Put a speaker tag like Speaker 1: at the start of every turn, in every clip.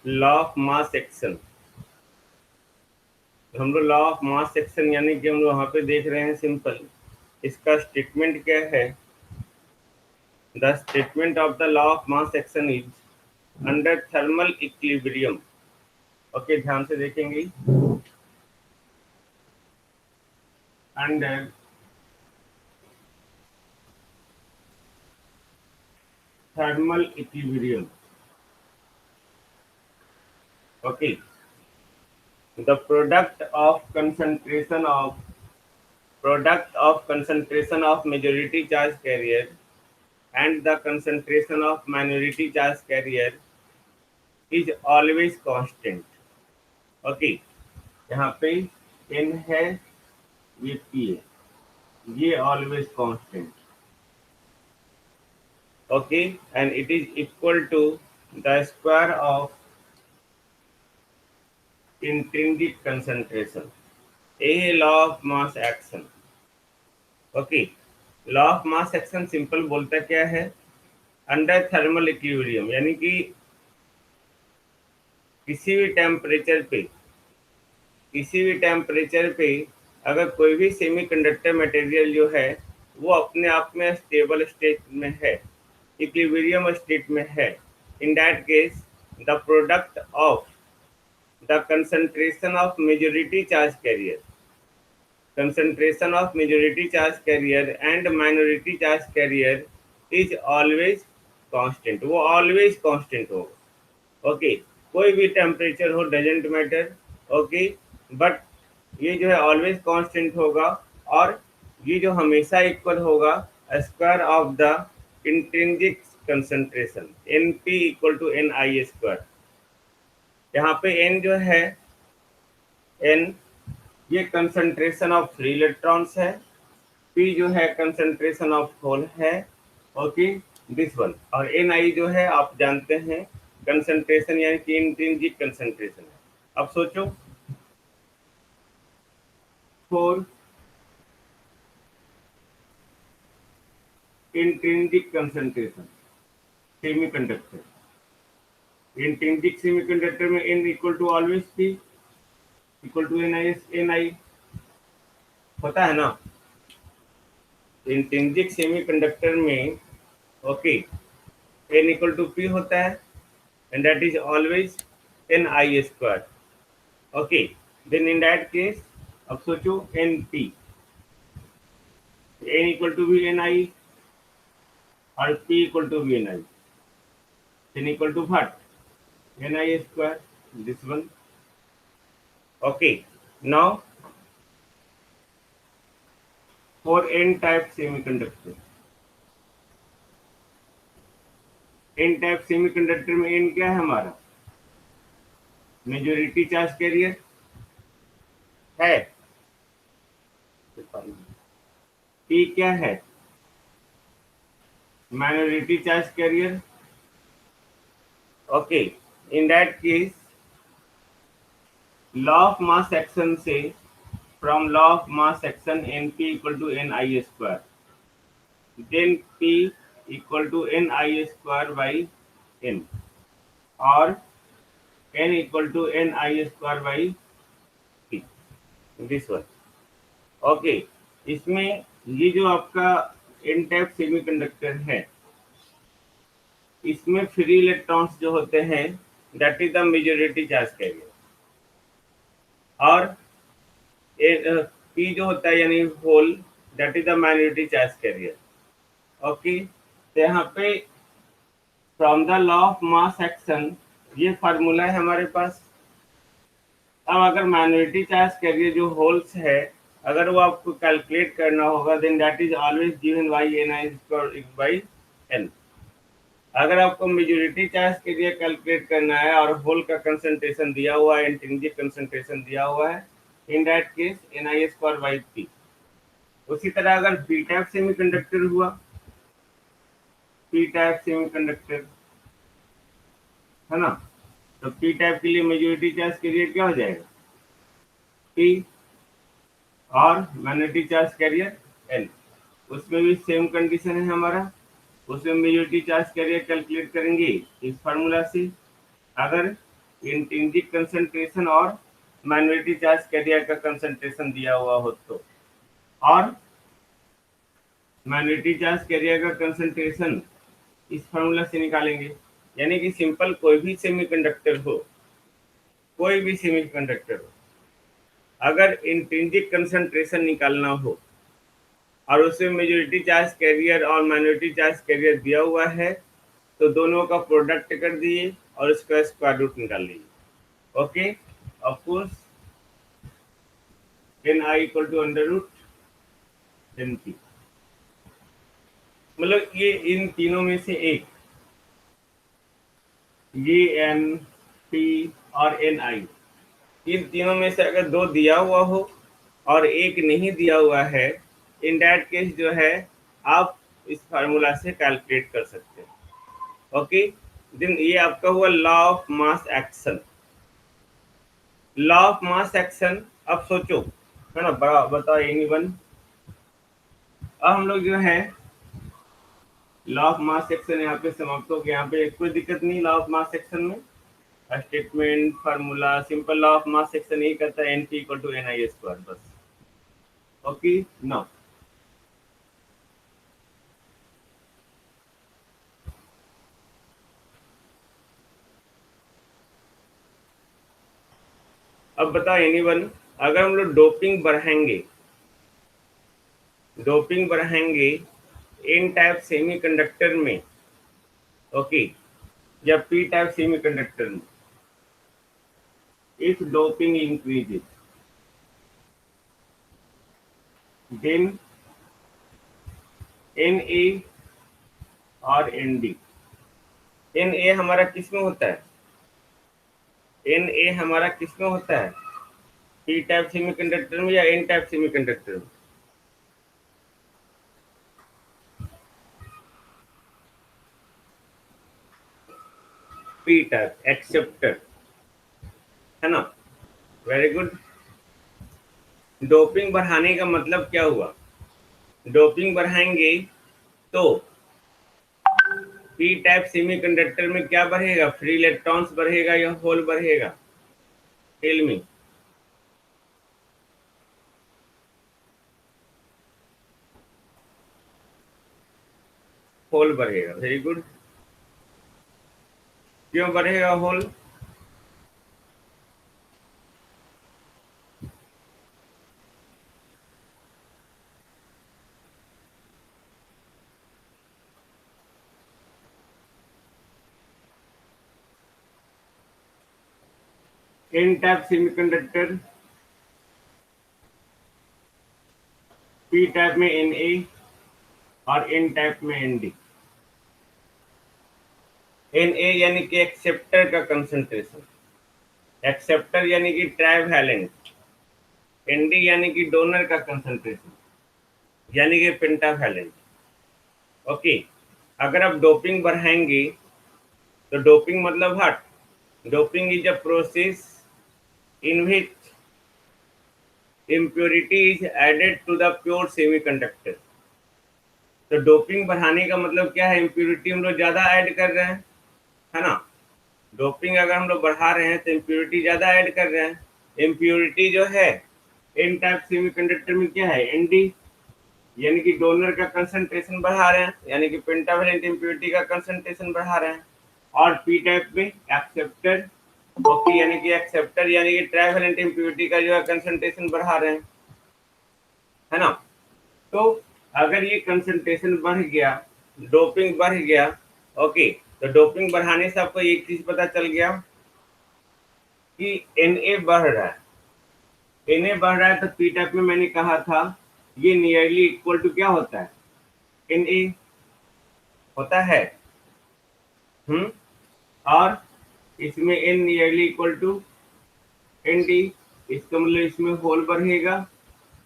Speaker 1: Law of mass action. हम लोग law of mass action यानी कि हम लोग वहाँ पे देख रहे हैं सिंपल। इसका स्टेटमेंट क्या है? The statement of the law of mass action is under thermal equilibrium. Okay, ध्यान से देखेंगे। Under thermal equilibrium. Okay, the product of concentration of majority charge carrier and the concentration of minority charge carrier is always constant। Okay, यहाँ पे n है, ये p है, ये always constant। Okay, and it is equal to the square of intrinsic concentration। ये है law of mass action. Okay, law of mass action simple बोलता क्या है? अंडर थर्मल इक्विलिब्रियम यानी कि किसी भी टेम्परेचर पे अगर कोई भी सेमीकंडक्टर मटेरियल जो है वो अपने आप में स्टेबल स्टेट में है, इक्विलिब्रियम स्टेट में है, in that case the product of the concentration of majority charge career and minority charge career is always constant. वो ऑलवेज कांस्टेंट होगा। ओके, कोई भी टेम्परेचर हो, डजेंट मैटर। ओके, बट ये जो है ऑलवेज कांस्टेंट होगा, और ये जो हमेशा इक्वल होगा square of the intrinsic concentration, N P equal to N I square. यहाँ पे एन जो है, एन ये कंसंट्रेशन ऑफ फ्री इलेक्ट्रॉन्स है, पी जो है कंसंट्रेशन ऑफ होल है। Okay, this one. और एन आई जो है आप जानते हैं कंसंट्रेशन यानी कि इंट्रिंसिक कंसंट्रेशन है। अब सोचो, for intrinsic concentration semiconductor, intrinsic semiconductor में n equal to always p equal to N i होता है ना। इंट्रिंसिक सेमीकंडक्टर में okay n equal to p होता है, and that is always n I square। okay, then in that case अब सोचो n p, n equal to भी n I और p equal to भी n I, n equal to what? n I square, this one। okay, now for n type semiconductor, n type semiconductor में n क्या है हमारा? Majority charge carrier है। p क्या है? Minority charge carrier. Okay, in that case law of mass action से, from law of mass action n P equal to N I square, then p equal to N I square by n, और n equal to N I square by p, this one. Okay, इसमें ये जो आपका N type semiconductor है, इसमें free electrons जो होते हैं that is the majority charge carrier, और पी जो होता है यानी hole that is the minority charge carrier. Okay, तो यहाँ पे from the law of mass action ये फार्मूला है हमारे पास। अब अगर माइनॉरिटी चार्ज कैरियर जो होल्स है अगर वो आपको कैलकुलेट करना होगा, then that is always given by N I square by N. अगर आपको मेजॉरिटी चार्ज के लिए कैलकुलेट करना है और होल का कंसंट्रेशन दिया हुआ है, इंट्रिंसिक कंसंट्रेशन दिया हुआ है, in that case N I square by P. उसी तरह अगर पी टाइप सेमीकंडक्टर हुआ, पी टाइप सेमीकंडक्टर है ना, तो पी टाइप के लिए मेजॉरिटी चार्ज कैरियर क्या हो जाएगा? पी और माइनॉरिटी चार्ज कैरियर एन। उसमें भी सेम कंडीशन है हमारा, उसमें मेजॉरिटी चार्ज कैरियर कैलकुलेट करेंगे इस फार्मूला से। अगर इंट्रिंसिक कंसंट्रेशन और माइनॉरिटी चार्ज कैरियर का कंसंट्रेशन दिया हुआ हो तो, और माइनॉरिटी चार्ज कैरियर का कंसंट्रेशन इस फार्मूला से निकालेंगे। यानी कि सिंपल कोई भी सेमीकंडक्टर हो, कोई भी सेमीकंडक्टर हो, अगर इंट्रिंसिक कंसंट्रेशन निकालना हो और उसमें मेजॉरिटी चार्ज कैरियर और माइनॉरिटी चार्ज कैरियर दिया हुआ है, तो दोनों का प्रोडक्ट कर दिए और उसका स्क्वायर रूट निकाल लीजिए। Okay, of course N I equal to under root N P, मतलब ये इन तीनों में से एक, ये एन पी और एन आई, इन तीनों में से अगर दो दिया हुआ हो और एक नहीं दिया हुआ है, इन दैट केस जो है आप इस फार्मूला से कैलकुलेट कर सकते हैं। ओके, देन ये आपका हुआ law of mass action. Law of mass action, अब सोचो, है ना, बड़ा बताओ एनीवन। अब हम लोग जो है लॉ ऑफ मास सेक्शन यहाँ पे समाप्त हो गया। यहाँ पे कोई दिक्कत नहीं लॉ ऑफ मास सेक्शन में, statement formula simple. Law of mass section यही कहता है N P equal to N I square, बस। ओके, नाउ अब बताओ एनीवन, अगर हम लोग डोपिंग बढ़ाएंगे एन टाइप सेमीकंडक्टर में, ओके, या पी टाइप सेमीकंडक्टर में, if doping increases then N A और एन डी। एन ए हमारा किस में होता है? एन ए हमारा किस में होता है? पी टाइप सेमीकंडक्टर में या एन टाइप सेमीकंडक्टर में? पी टाइप एक्सेप्टर, है ना, वेरी गुड। डोपिंग बढ़ाने का मतलब क्या हुआ? डोपिंग बढ़ाएंगे तो पी टाइप सेमीकंडक्टर में क्या बढ़ेगा? फ्री इलेक्ट्रॉन्स बढ़ेगा या होल बढ़ेगा? Tell me. होल बढ़ेगा, वेरी गुड। क्यों बढ़ेगा hole? N type semiconductor, P type में एन ए और एन टाइप में एन डी। एन ए यानी कि एक्सेप्टर का कंसंट्रेशन, एक्सेप्टर यानी कि ट्राइवैलेंट, एन डी यानी कि डोनर का कंसंट्रेशन, यानी कि पेंटावैलेंट। ओके, अगर आप डोपिंग बढ़ाएंगे तो डोपिंग मतलब what? Doping is a process in which impurity is added to the pure semiconductor। तो डोपिंग बढ़ाने का मतलब क्या है? इम्प्योरिटी हम लोग ज्यादा ऐड कर रहे हैं, है ना। डोपिंग अगर हम लोग बढ़ा रहे हैं तो इम्प्योरिटी ज्यादा ऐड कर रहे हैं। इम्प्योरिटी जो है एन टाइप सेमीकंडक्टर में क्या है? एन डी, यानी कि डोनर का कंसंट्रेशन बढ़ा रहे हैं, यानी कि पेंटावैलेंट इम्प्योरिटी का कंसंट्रेशन बढ़ा रहे हैं। और पी टाइप में एक्सेप्टर, ओके, यानी कि एक्सेप्टर यानी कि ट्राइवैलेंट इम्प्योरिटी का जो है कंसंट्रेशन बढ़ा रहे हैं, है ना। तो अगर ये कंसंट्रेशन बढ़ गया, डोपिंग बढ़ गया, ओके, तो डोपिंग बढ़ाने से आपको एक चीज पता चल गया कि एन ए बढ़ रहा है। एन ए बढ़ रहा है तो पी टाइप में मैंने कहा था ये नियरली इक्वल टू क्या होता है? एन ए होता है। और इसमें N nearly equal to N D, इसका मतलब इसमें होल बढ़ेगा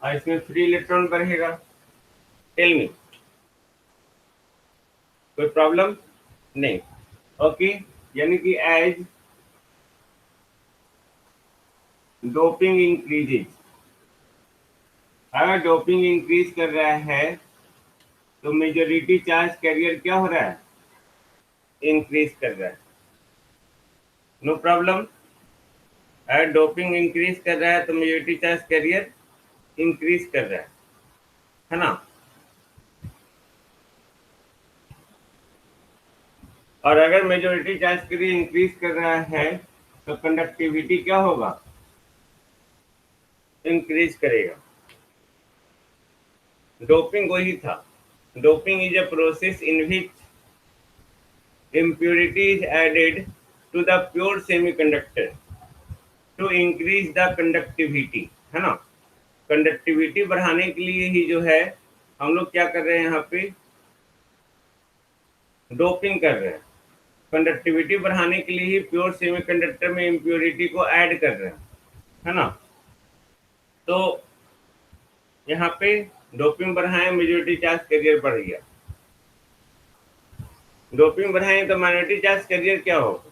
Speaker 1: और इसमें फ्री इलेक्ट्रॉन बढ़ेगा। टेल मी, कोई प्रॉब्लम नहीं? ओके, यानी कि एज डोपिंग इंक्रीजेज, अगर डोपिंग इंक्रीज कर रहा है तो मेजोरिटी चार्ज कैरियर क्या हो रहा है? इंक्रीज कर रहा है। No problem. अगर डोपिंग इंक्रीज कर रहा है तो मेजोरिटी चार्ज कैरियर इंक्रीज कर रहा है ना। और अगर मेजोरिटी चार्ज कैरियर इंक्रीज कर रहा है तो कंडक्टिविटी क्या होगा, इंक्रीज करेगा। डोपिंग वही था। Doping is a process in which impurity is added to the pure semiconductor to increase the conductivity, है ना। कंडक्टिविटी बढ़ाने के लिए ही जो है हम लोग क्या कर रहे हैं, यहाँ पे डोपिंग कर रहे हैं। कंडक्टिविटी बढ़ाने के लिए ही प्योर सेमीकंडक्टर में इम्प्योरिटी को ऐड कर रहे हैं, है ना। तो यहाँ पे डोपिंग बढ़ाएं, मेजोरिटी चार्ज कैरियर बढ़ गया। डोपिंग बढ़ाएं तो माइनॉरिटी चार्ज कैरियर क्या होगा,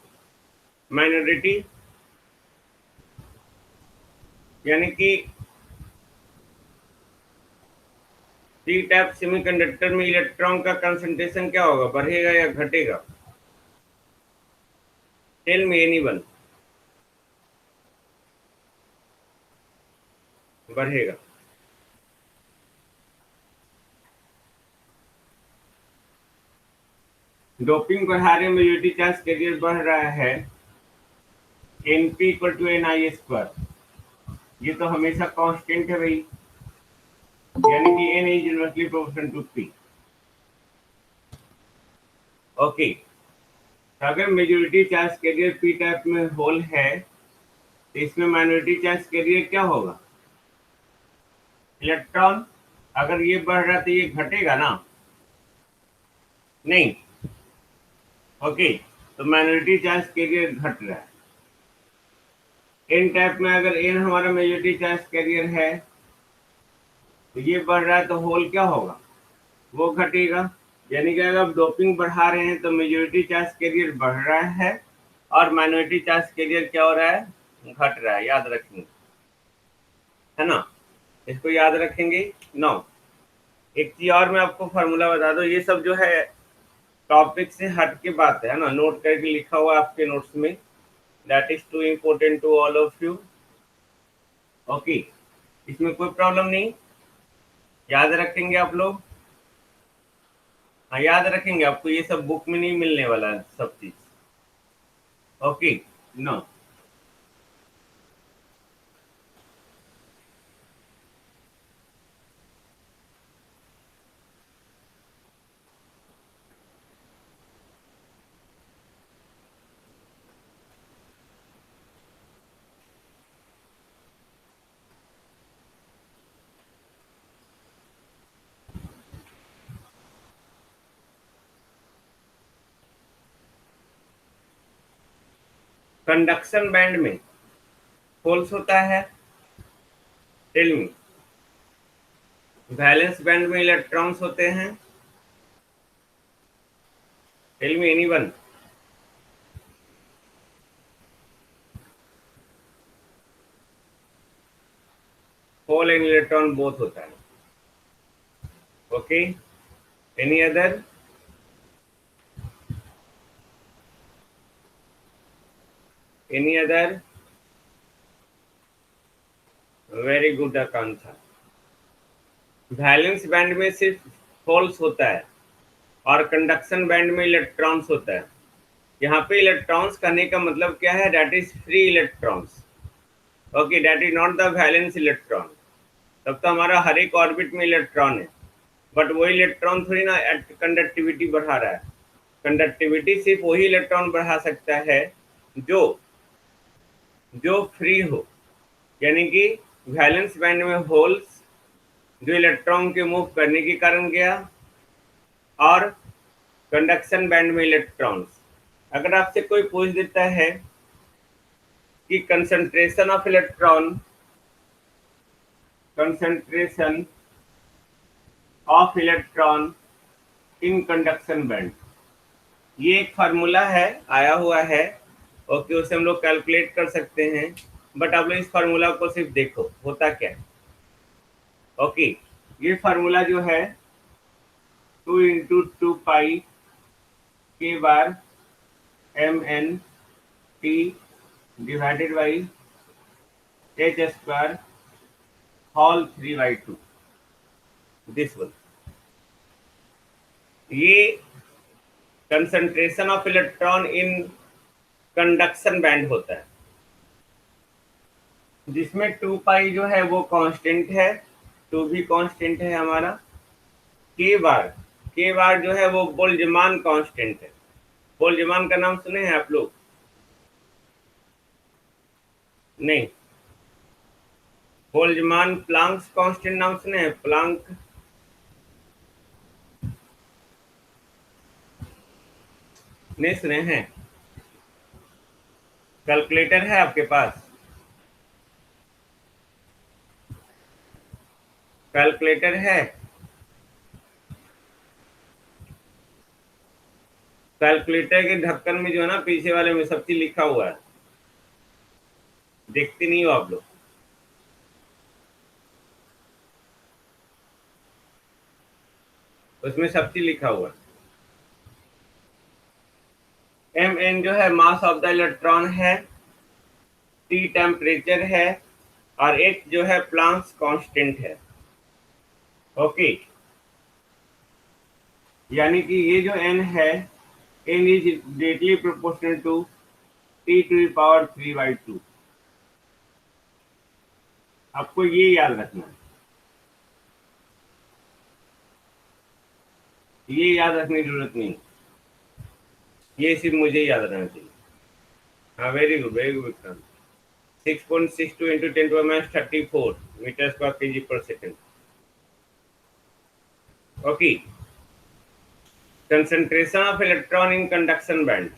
Speaker 1: माइनॉरिटी यानी कि पी टाइप सेमीकंडक्टर में इलेक्ट्रॉन का कंसंट्रेशन क्या होगा, बढ़ेगा या घटेगा, टेल मी एनीवन। बढ़ेगा। डोपिंग बढ़ा रहे, मेजोरिटी चार्ज कैरियर बढ़ रहा है, n p equal to N I square, ये तो हमेशा कांस्टेंट है भाई, यानी कि n is inversely proportional to p. Okay, अगर majority charge carrier p type में होल है तो इसमें माइनॉरिटी चार्ज कैरियर क्या होगा, इलेक्ट्रॉन। अगर ये बढ़ रहा तो ये घटेगा ना, नहीं। ओके, तो माइनॉरिटी चार्ज कैरियर घट रहा है। एन टाइप में अगर एन हमारा मेजोरिटी चार्ज कैरियर है तो ये बढ़ रहा है तो होल क्या होगा, वो घटेगा। यानी कि अगर आप डोपिंग बढ़ा रहे हैं तो मेजोरिटी चार्ज कैरियर बढ़ रहा है और माइनॉरिटी चार्ज कैरियर क्या हो रहा है, घट रहा है। याद रखेंगे, है ना, इसको याद रखेंगे। नौ, एक चीज और मैं आपको फार्मूला बता दो, ये सब जो है टॉपिक से हट के बात है ना, नोट करके लिखा हुआ आपके नोट्स में, that is too important to all of you. Okay, इसमें कोई प्रॉब्लम नहीं, याद रखेंगे आप लोग। हाँ, याद रखेंगे, आपको ये सब बुक में नहीं मिलने वाला है सब चीज। Okay, no. कंडक्शन बैंड में होल्स होता है, टेल मी। वैलेंस बैंड में इलेक्ट्रॉन्स होते हैं, tell me anyone. Hole and electron both होता है। Okay, any other, any other, very good Akanksha. Valence band में सिर्फ होल्स होता है और कंडक्शन बैंड में इलेक्ट्रॉन्स होता है। यहाँ पे इलेक्ट्रॉन्स कहने का मतलब क्या है, that is free electrons. Okay, that is not the valence electron. तब तो हमारा हर एक ऑर्बिट में इलेक्ट्रॉन है, बट वो इलेक्ट्रॉन थोड़ी ना कंडक्टिविटी बढ़ा रहा है। कंडक्टिविटी सिर्फ वही इलेक्ट्रॉन बढ़ा सकता है जो जो फ्री हो, यानी कि वैलेंस बैंड में होल्स जो इलेक्ट्रॉन के मूव करने के कारण गया, और कंडक्शन बैंड में इलेक्ट्रॉन्स। अगर आपसे कोई पूछ देता है कि concentration of electron in conduction band, ये एक फार्मूला है, आया हुआ है। ओके, उसे हम लोग कैलकुलेट कर सकते हैं, बट आप लोग इस फार्मूला को सिर्फ देखो होता क्या है। ओके, ये फार्मूला जो है 2 × 2 पाई k bar mn t divided by H square whole 3/2, this one. ये concentration of electron in conduction band होता है, जिसमें 2 पाई जो है वो कांस्टेंट है, 2 भी कांस्टेंट है हमारा। के बार जो है वो बोल्ट्जमान कांस्टेंट है। बोल्ट्जमान का नाम सुने हैं आप लोग? नहीं। बोल्ट्जमान प्लांक्स कांस्टेंट नाम सुने हैं? प्लांक, नहीं सुने हैं? कैलकुलेटर है आपके पास? कैलकुलेटर है? कैलकुलेटर के ढक्कन में जो है ना, पीछे वाले में सब चीज लिखा हुआ है, देखते नहीं हो आप लोग? उसमें सब चीज लिखा हुआ है। mn जो है मास ऑफ द इलेक्ट्रॉन है, T टेम्परेचर है, और H जो है प्लांक्स कांस्टेंट है। ओके, यानी कि ये जो n है, n is directly proportional to T to the power 3/2। आपको ये याद रखना है, ये याद रखने की जरूरत नहीं, ये सिर्फ मुझे याद रहना चाहिए। हाँ, very good, very good Vikrant. 6.62 into 10⁻34 metre square kg per second. Okay, concentration of electron in conduction band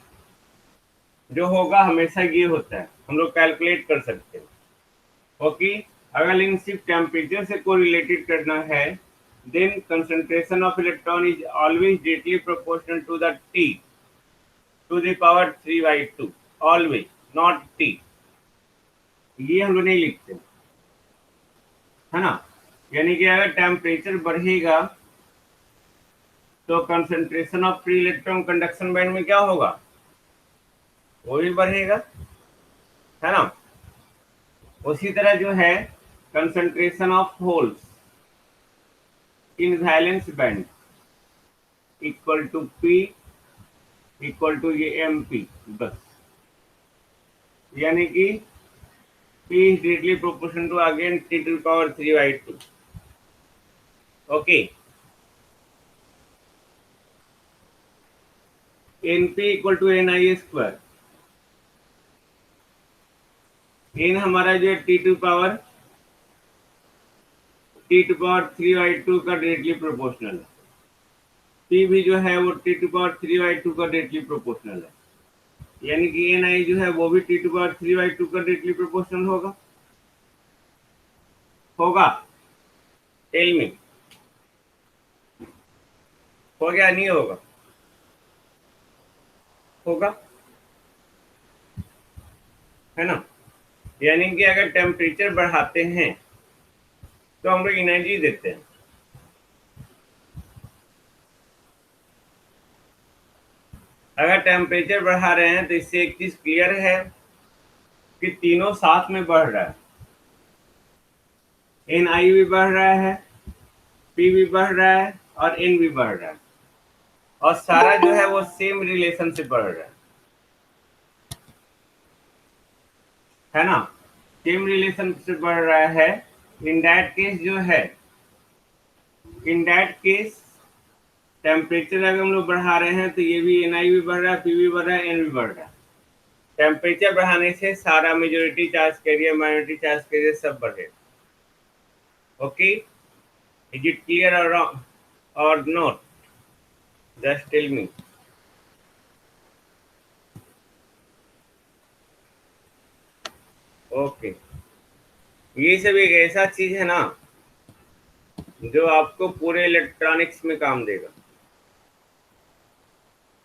Speaker 1: जो होगा हमेशा ये होता है, हम लोग कैलकुलेट कर सकते हैं। ओके, अगर इन सिर्फ टेम्परेचर से कोरिलेटेड करना है, then concentration of electron is always directly proportional to the T to the power 3/2, always, not T। ये हम लोग नहीं लिखते, है ना? यानी कि अगर टेम्परेचर बढ़ेगा तो concentration of free electron conduction band में क्या होगा? वो भी बढ़ेगा, है ना? उसी तरह जो है concentration of holes in valence band equal to P equal to ये MP, बस। यानी कि P is directly proportional to again T to the power 3/2। Okay, NP equal to NI square. n हमारा जो है T टू पावर 3/2 का directly proportional है। P भी जो है वो T टू पावर 3/2 का डायरेक्टली प्रोपोर्शनल है, यानी कि NI जो है वो भी T टू पावर 3/2 का डायरेक्टली प्रोपोर्शनल होगा। होगा? टेल मी, हो गया? नहीं होगा? होगा, है ना? यानी कि अगर टेम्परेचर बढ़ाते हैं तो हम लोग एनर्जी देते हैं। अगर टेम्परेचर बढ़ा रहे हैं तो इससे एक चीज क्लियर है कि तीनों साथ में बढ़ रहा है। NI भी बढ़ रहा है, P भी बढ़ रहा है, और N भी बढ़ रहा है, और सारा जो है वो सेम रिलेशन से बढ़ रहा है ना? सेम रिलेशन से बढ़ रहा है। इन दैट केस जो है, इन दैट केस टेम्परेचर अगर हम लोग बढ़ा रहे हैं तो ये भी NI भी बढ़ रहा है, P भी बढ़ रहा है, N भी बढ़ रहा है। टेम्परेचर बढ़ाने से सारा majority charge carrier, minority charge carrier सब बढ़े। ओके, इज इट क्लियर और not? Just tell me. Okay, ये सब एक ऐसा चीज है ना जो आपको पूरे इलेक्ट्रॉनिक्स में काम देगा।